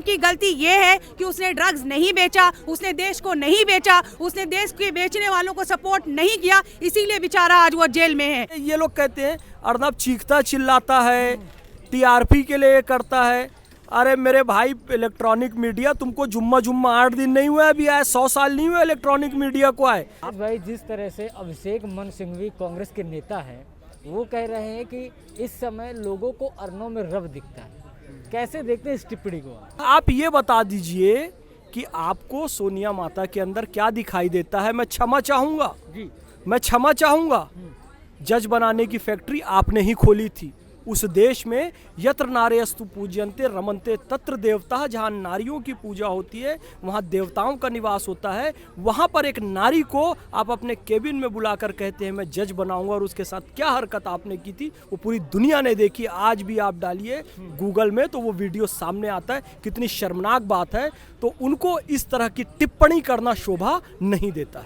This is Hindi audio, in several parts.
की गलती ये है कि उसने ड्रग्स नहीं बेचा, उसने देश को नहीं बेचा, उसने देश के बेचने वालों को सपोर्ट नहीं किया, इसीलिए बेचारा आज वो जेल में है। ये लोग कहते हैं अर्नब चीखता चिल्लाता है, टीआरपी के लिए करता है। अरे मेरे भाई, इलेक्ट्रॉनिक मीडिया तुमको जुम्मा 8 दिन नहीं हुआ अभी आए, 100 साल नहीं हुए इलेक्ट्रॉनिक मीडिया को आए। भाई जिस तरह से अभिषेक मनु सिंघवी कांग्रेस के नेता हैं, वो कह रहे हैं कि इस समय लोगों को अर्नब में रब दिखता है। कैसे देखते हैं इस टिप्पणी को? आप ये बता दीजिए कि आपको सोनिया माता के अंदर क्या दिखाई देता है? मैं क्षमा चाहूंगा जी, मैं क्षमा चाहूंगा। जज बनाने की फैक्ट्री आपने ही खोली थी उस देश में, यत्र नार्यस्तु पूज्यन्ते रमन्ते तत्र देवता, जहाँ नारियों की पूजा होती है वहाँ देवताओं का निवास होता है। वहाँ पर एक नारी को आप अपने केबिन में बुलाकर कहते हैं मैं जज बनाऊंगा, और उसके साथ क्या हरकत आपने की थी वो पूरी दुनिया ने देखी। आज भी आप डालिए गूगल में तो वो वीडियो सामने आता है, कितनी शर्मनाक बात है। तो उनको इस तरह की टिप्पणी करना शोभा नहीं देता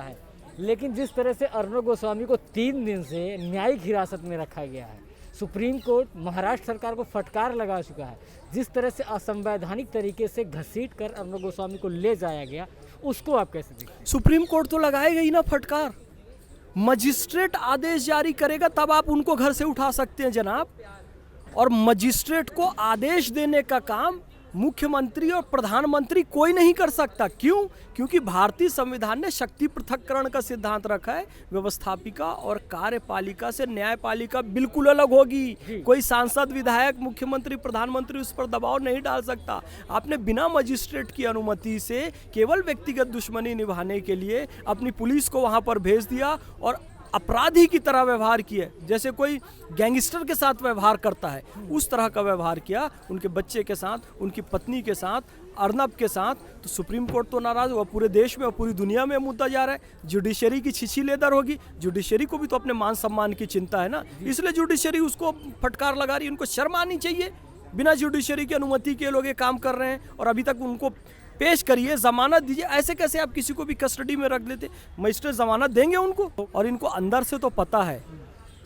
है। लेकिन जिस तरह से अर्नब गोस्वामी को 3 दिन से न्यायिक हिरासत में रखा गया है, सुप्रीम कोर्ट महाराष्ट्र सरकार को फटकार लगा चुका है। जिस तरह से असंवैधानिक तरीके से घसीटकर अर्नब गोस्वामी को ले जाया गया, उसको आप कैसे देखते हैं? सुप्रीम कोर्ट तो लगाएगा ही ना फटकार। मजिस्ट्रेट आदेश जारी करेगा तब आप उनको घर से उठा सकते हैं जनाब। और मजिस्ट्रेट को आदेश देने का काम मुख्यमंत्री और प्रधानमंत्री कोई नहीं कर सकता। क्यों? क्योंकि भारतीय संविधान ने शक्ति पृथक्करण का सिद्धांत रखा है। व्यवस्थापिका और कार्यपालिका से न्यायपालिका बिल्कुल अलग होगी। कोई सांसद, विधायक, मुख्यमंत्री, प्रधानमंत्री उस पर दबाव नहीं डाल सकता। आपने बिना मजिस्ट्रेट की अनुमति से केवल व्यक्तिगत दुश्मनी निभाने के लिए अपनी पुलिस को वहां पर भेज दिया और अपराधी की तरह व्यवहार किया, जैसे कोई गैंगस्टर के साथ व्यवहार करता है उस तरह का व्यवहार किया उनके बच्चे के साथ, उनकी पत्नी के साथ, अर्नब के साथ। तो सुप्रीम कोर्ट तो नाराज हुआ, पूरे देश में और पूरी दुनिया में मुद्दा जा रहा है। जुडिशरी की छिछी लेदर होगी। जुडिशरी को भी तो अपने मान सम्मान की चिंता है ना, इसलिए जुडिशरी उसको फटकार लगा रही है। उनको शर्म आनी चाहिए। बिना जुडिशरी की अनुमति के लोग ये काम कर रहे हैं और अभी तक उनको पेश करिए, जमानत दीजिए। ऐसे कैसे आप किसी को भी कस्टडी में रख लेते? मजिस्ट्रेट जमानत देंगे उनको? और इनको अंदर से तो पता है,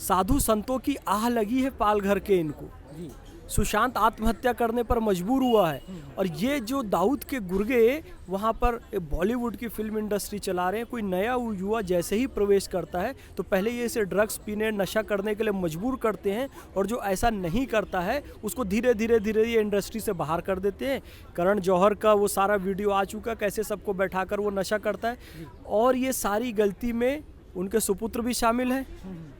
साधु संतों की आह लगी है पालघर के इनको। सुशांत आत्महत्या करने पर मजबूर हुआ है और ये जो दाऊद के गुर्गे वहाँ पर बॉलीवुड की फिल्म इंडस्ट्री चला रहे हैं। कोई नया युवा जैसे ही प्रवेश करता है तो पहले ये इसे ड्रग्स पीने, नशा करने के लिए मजबूर करते हैं, और जो ऐसा नहीं करता है उसको धीरे धीरे ये इंडस्ट्री से बाहर कर देते हैं। करण जौहर का वो सारा वीडियो आ चुका, कैसे सबको बैठाकर वो नशा करता है। और ये सारी गलती में उनके सुपुत्र भी शामिल हैं।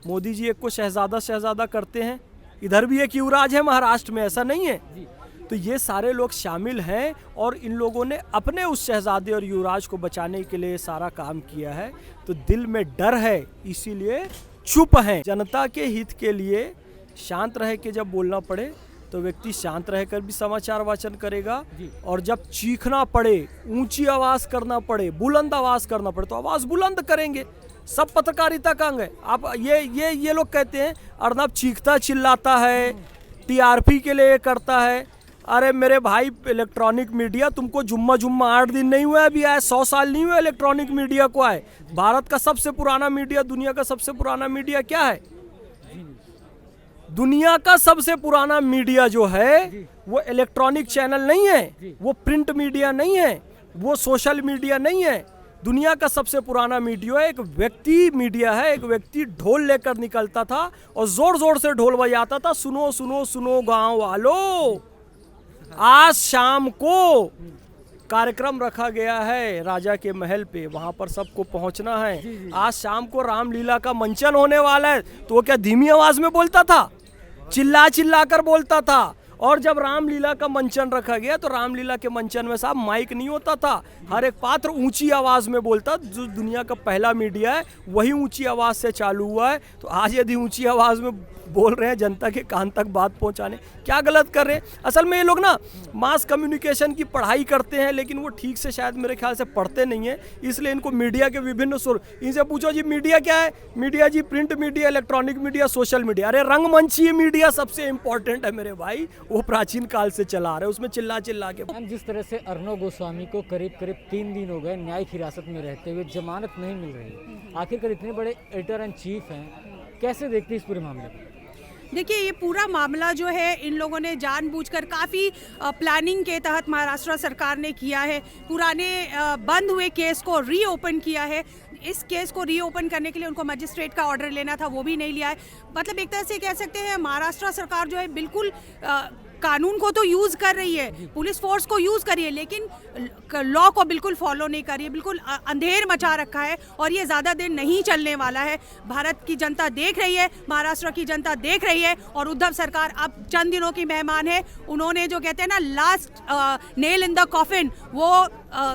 मोदी जी एक को शहजादा करते हैं, इधर भी एक युवराज है महाराष्ट्र में, ऐसा नहीं है। तो ये सारे लोग शामिल हैं और इन लोगों ने अपने उस शहजादे और युवराज को बचाने के लिए सारा काम किया है। तो दिल में डर है, इसीलिए चुप हैं। जनता के हित के लिए शांत रह के जब बोलना पड़े तो व्यक्ति शांत रहकर भी समाचार वाचन करेगा, और जब चीखना पड़े, ऊंची आवाज करना पड़े, बुलंद आवाज करना पड़े तो आवाज बुलंद करेंगे। सब पत्रकारिता का अंग है। आप ये लोग कहते हैं अर्नब चीखता चिल्लाता है, टीआरपी के लिए करता है। अरे मेरे भाई, इलेक्ट्रॉनिक मीडिया तुमको जुम्मा 8 दिन नहीं हुआ अभी आए, 100 साल नहीं हुए इलेक्ट्रॉनिक मीडिया को आए। भारत का सबसे पुराना मीडिया, दुनिया का सबसे पुराना मीडिया क्या है? दुनिया का सबसे पुराना मीडिया जो है वो इलेक्ट्रॉनिक चैनल नहीं है, वो प्रिंट मीडिया नहीं है, वो सोशल मीडिया नहीं है। दुनिया का सबसे पुराना मीडिया एक व्यक्ति मीडिया है। एक व्यक्ति ढोल लेकर निकलता था और जोर जोर से ढोल बजाता था, सुनो सुनो सुनो गांव वालों, आज शाम को कार्यक्रम रखा गया है राजा के महल पे, वहां पर सबको पहुंचना है। आज शाम को रामलीला का मंचन होने वाला है। तो वो क्या धीमी आवाज में बोलता था? चिल्ला कर बोलता था। और जब रामलीला का मंचन रखा गया तो रामलीला के मंचन में साहब माइक नहीं होता था, हर एक पात्र ऊंची आवाज में बोलता। जो दुनिया का पहला मीडिया है वही ऊंची आवाज से चालू हुआ है। तो आज यदि ऊंची आवाज में बोल रहे हैं जनता के कान तक बात पहुंचाने, क्या गलत कर रहे हैं? असल में ये लोग ना मास कम्युनिकेशन की पढ़ाई करते हैं, लेकिन वो ठीक से शायद मेरे ख्याल से पढ़ते नहीं है, इसलिए इनको मीडिया के विभिन्न स्रोत, इनसे पूछो जी मीडिया क्या है? मीडिया जी print media, electronic media, social media. अरे रंगमंची मीडिया सबसे इंपॉर्टेंट है मेरे भाई, वो प्राचीन काल से चला रहे, उसमें चिल्ला के। जिस तरह से अर्नब गोस्वामी को करीब 3 दिन हो गए न्यायिक हिरासत में रहते हुए, जमानत नहीं मिल रही, आखिरकार इतने बड़े एडिटर इन चीफ हैं, कैसे देखते हैं इस पूरे मामले को? देखिए, ये पूरा मामला जो है इन लोगों ने जानबूझकर काफ़ी प्लानिंग के तहत महाराष्ट्र सरकार ने किया है। पुराने बंद हुए केस को रीओपन किया है। इस केस को रीओपन करने के लिए उनको मजिस्ट्रेट का ऑर्डर लेना था, वो भी नहीं लिया है। मतलब एक तरह से कह सकते हैं महाराष्ट्र सरकार जो है बिल्कुल कानून को तो यूज़ कर रही है, पुलिस फोर्स को यूज़ कर रही है, लेकिन लॉ को बिल्कुल फॉलो नहीं कर रही है। बिल्कुल अंधेर मचा रखा है और ये ज़्यादा दिन नहीं चलने वाला है। भारत की जनता देख रही है, महाराष्ट्र की जनता देख रही है और उद्धव सरकार अब चंद दिनों की मेहमान है। उन्होंने जो कहते हैं ना last nail in the coffin, वो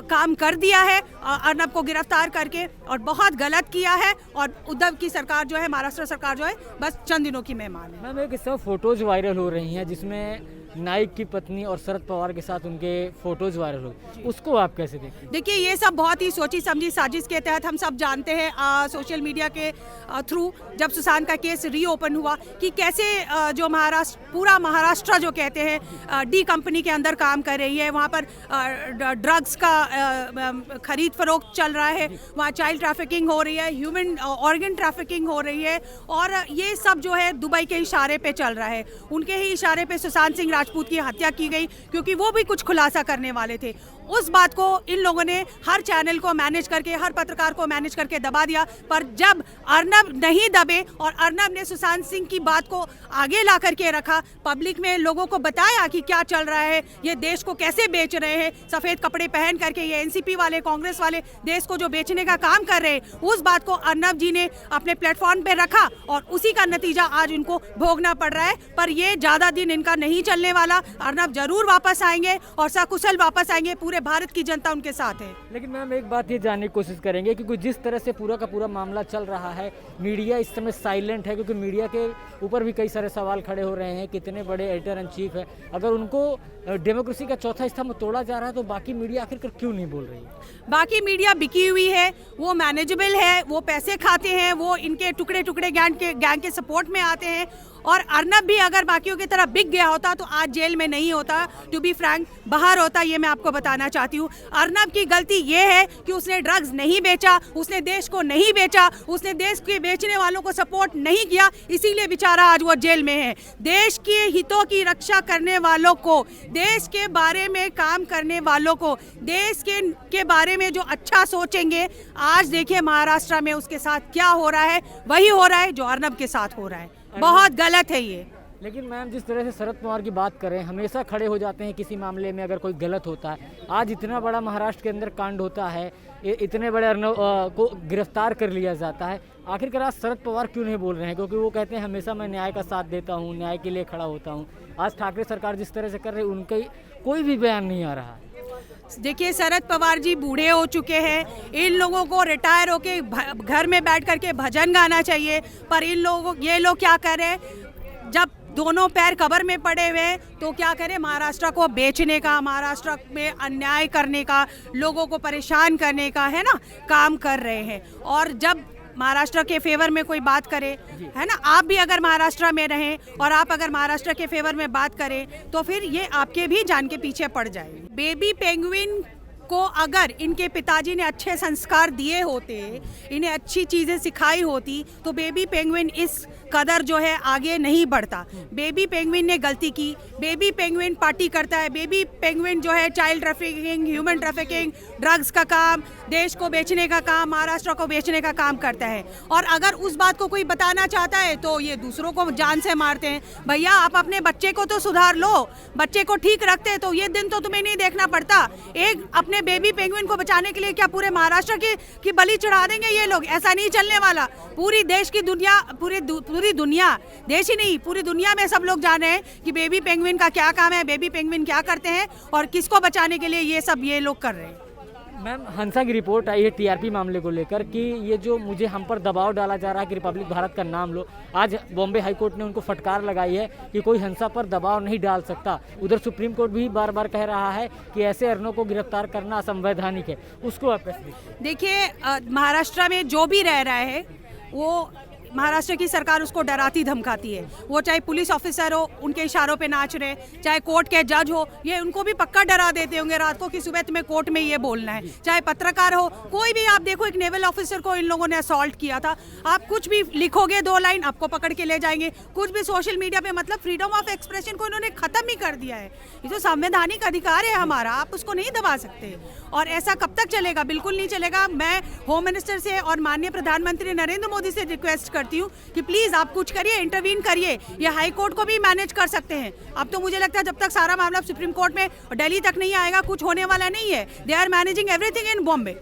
काम कर दिया है अर्नब को गिरफ्तार करके, और बहुत गलत किया है। और उद्धव की सरकार जो है, महाराष्ट्र सरकार जो है, बस चंद दिनों की मेहमान है। मैम, एक इस समय फोटोज वायरल हो रही हैं जिसमें नाइक की पत्नी और शरद पवार के साथ उनके फोटोज वायरल हो, उसको आप कैसे देखते हैं? देखिए, ये सब बहुत ही सोची समझी साजिश के तहत हम सब जानते हैं सोशल मीडिया के थ्रू, जब सुशांत का केस रीओपन हुआ, कि कैसे जो पूरा महाराष्ट्र जो कहते हैं डी कंपनी के अंदर काम कर रही है। वहाँ पर ड्रग्स का खरीद फरोख्त चल रहा है, वहाँ चाइल्ड ट्रैफिकिंग हो रही है, ह्यूमन ऑर्गन ट्रैफिकिंग हो रही है, और ये सब जो है दुबई के इशारे पे चल रहा है। उनके ही इशारे पे सुशांत सिंह राजपूत की हत्या की गई, क्योंकि वो भी कुछ खुलासा करने वाले थे। उस बात को इन लोगों ने हर चैनल को मैनेज करके, हर पत्रकार को मैनेज करके दबा दिया। पर जब अर्नब नहीं दबे और अर्नब ने सुशांत सिंह की बात को आगे ला करके रखा, पब्लिक में लोगों को बताया कि क्या चल रहा है, ये देश को कैसे बेच रहे हैं, सफ़ेद कपड़े पहन करके ये एनसीपी वाले, कांग्रेस वाले देश को जो बेचने का काम कर रहे हैं, उस बात को अर्नब जी ने अपने प्लेटफॉर्म पर रखा और उसी का नतीजा आज उनको भोगना पड़ रहा है। पर ये ज़्यादा दिन इनका नहीं चलने वाला। अर्नब जरूर वापस आएंगे और सकुशल वापस आएंगे। पूरे भारत की जनता उनके साथ है। लेकिन मैम, एक बात ये जानने की कोशिश करेंगे क्योंकि जिस तरह से पूरा का पूरा मामला चल रहा है, मीडिया इस समय साइलेंट है, क्योंकि मीडिया के ऊपर भी कई सारे सवाल खड़े हो रहे हैं। कितने बड़े एडिटर इन चीफ है, अगर उनको डेमोक्रेसी का चौथा स्तंभ तोड़ा जा रहा है तो बाकी मीडिया आखिरकार क्यों नहीं बोल रही है? बाकी मीडिया बिकी हुई है, वो मैनेजेबल है, वो पैसे खाते हैं, वो इनके टुकड़े टुकड़े गैंग के सपोर्ट में आते हैं। और अर्नब भी अगर बाकियों की तरह बिक गया होता तो आज जेल में नहीं होता, टू बी फ्रैंक बाहर होता। ये मैं आपको बताना चाहती हूँ। अर्नब की गलती ये है कि उसने ड्रग्स नहीं बेचा, उसने देश को नहीं बेचा, उसने देश के बेचने वालों को सपोर्ट नहीं किया, इसीलिए बेचारा आज वो जेल में है। देश के हितों की रक्षा करने वालों को, देश के बारे में काम करने वालों को, देश के बारे में जो अच्छा सोचेंगे, आज देखिए महाराष्ट्र में उसके साथ क्या हो रहा है, वही हो रहा है जो अर्नब के साथ हो रहा है। बहुत गलत है ये। लेकिन मैम, जिस तरह से शरद पवार की बात करें, हमेशा खड़े हो जाते हैं किसी मामले में अगर कोई गलत होता है। आज इतना बड़ा महाराष्ट्र के अंदर कांड होता है, इतने बड़े अर्नब को गिरफ्तार कर लिया जाता है, आखिरकार आज शरद पवार क्यों नहीं बोल रहे हैं? क्योंकि वो कहते हैं हमेशा मैं न्याय का साथ देता हूँ, न्याय के लिए खड़ा होता हूँ। आज ठाकरे सरकार जिस तरह से कर रही है, उनका कोई भी बयान नहीं आ रहा है। देखिए, शरद पवार जी बूढ़े हो चुके हैं। इन लोगों को रिटायर होके घर में बैठ करके भजन गाना चाहिए। पर ये लोग क्या कर रहे हैं, जब दोनों पैर कब्र में पड़े हुए हैं तो क्या करें, महाराष्ट्र को बेचने का, महाराष्ट्र में अन्याय करने का, लोगों को परेशान करने का, है ना, काम कर रहे हैं। और जब महाराष्ट्र के फेवर में कोई बात करे, है ना, आप भी अगर महाराष्ट्र में रहें और आप अगर महाराष्ट्र के फेवर में बात करें तो फिर ये आपके भी जान के पीछे पड़ जाएगी। बेबी पेंगुइन को अगर इनके पिताजी ने अच्छे संस्कार दिए होते, इन्हें अच्छी चीज़ें सिखाई होती, तो बेबी पेंगुइन इस कदर जो है आगे नहीं बढ़ता। बेबी पेंगुइन ने गलती की। बेबी पेंगुइन पार्टी करता है। बेबी पेंगुइन जो है child trafficking, human trafficking, drugs का काम, देश को बेचने का काम, महाराष्ट्र को बेचने का काम करता है। और अगर उस बात को कोई बताना चाहता है तो ये दूसरों को जान से मारते हैं। भैया, आप अपने बच्चे को तो सुधार लो, बच्चे को ठीक रखते तो ये दिन तो तुम्हें नहीं देखना पड़ता। एक अपने बेबी पेंगुइन को बचाने के लिए क्या पूरे महाराष्ट्र की बलि चढ़ा देंगे ये लोग? ऐसा नहीं चलने वाला। पूरी देश की दुनिया, पूरी दुनिया, देश ही नहीं पूरी दुनिया में सब लोग जान रहे हैं कि बेबी पेंगुइन का क्या काम है, बेबी पेंगुइन क्या करते हैं और किसको बचाने के लिए ये लोग कर रहे हैं। मैम, हंसा की रिपोर्ट आई है टीआरपी मामले को लेकर कि ये जो मुझे हम पर दबाव डाला जा रहा है कि रिपब्लिक भारत का नाम लो। आज बॉम्बे हाई कोर्ट ने उनको फटकार लगाई है कि कोई हंसा पर दबाव नहीं डाल सकता। उधर सुप्रीम कोर्ट भी बार बार कह रहा है कि ऐसे अर्नों को गिरफ्तार करना असंवैधानिक है। उसको आप कैसे देखते हैं? देखिए, महाराष्ट्र में जो भी रह रहा है वो महाराष्ट्र की सरकार उसको डराती धमकाती है। वो चाहे पुलिस ऑफिसर हो, उनके इशारों पे नाच रहे, चाहे कोर्ट के जज हो, ये उनको भी पक्का डरा देते होंगे रात को कि सुबह तुम्हें कोर्ट में ये बोलना है। चाहे पत्रकार हो, कोई भी, आप देखो एक नेवल ऑफिसर को इन लोगों ने असॉल्ट किया था, आप कुछ भी लिखोगे 2 लाइन आपको पकड़ के ले जाएंगे। कुछ भी सोशल मीडिया पे, मतलब फ्रीडम ऑफ एक्सप्रेशन को इन्होंने खत्म ही कर दिया है। ये जो संवैधानिक अधिकार है हमारा, आप उसको नहीं दबा सकते। और ऐसा कब तक चलेगा? बिल्कुल नहीं चलेगा। मैं होम मिनिस्टर से और माननीय प्रधानमंत्री नरेंद्र मोदी से रिक्वेस्ट करती हूँ कि प्लीज आप कुछ करिए, इंटरवीन करिए। ये हाई कोर्ट को भी मैनेज कर सकते हैं। अब तो मुझे लगता है जब तक सारा मामला सुप्रीम कोर्ट में और दिल्ली तक नहीं आएगा, कुछ होने वाला नहीं है। They are managing everything in Bombay.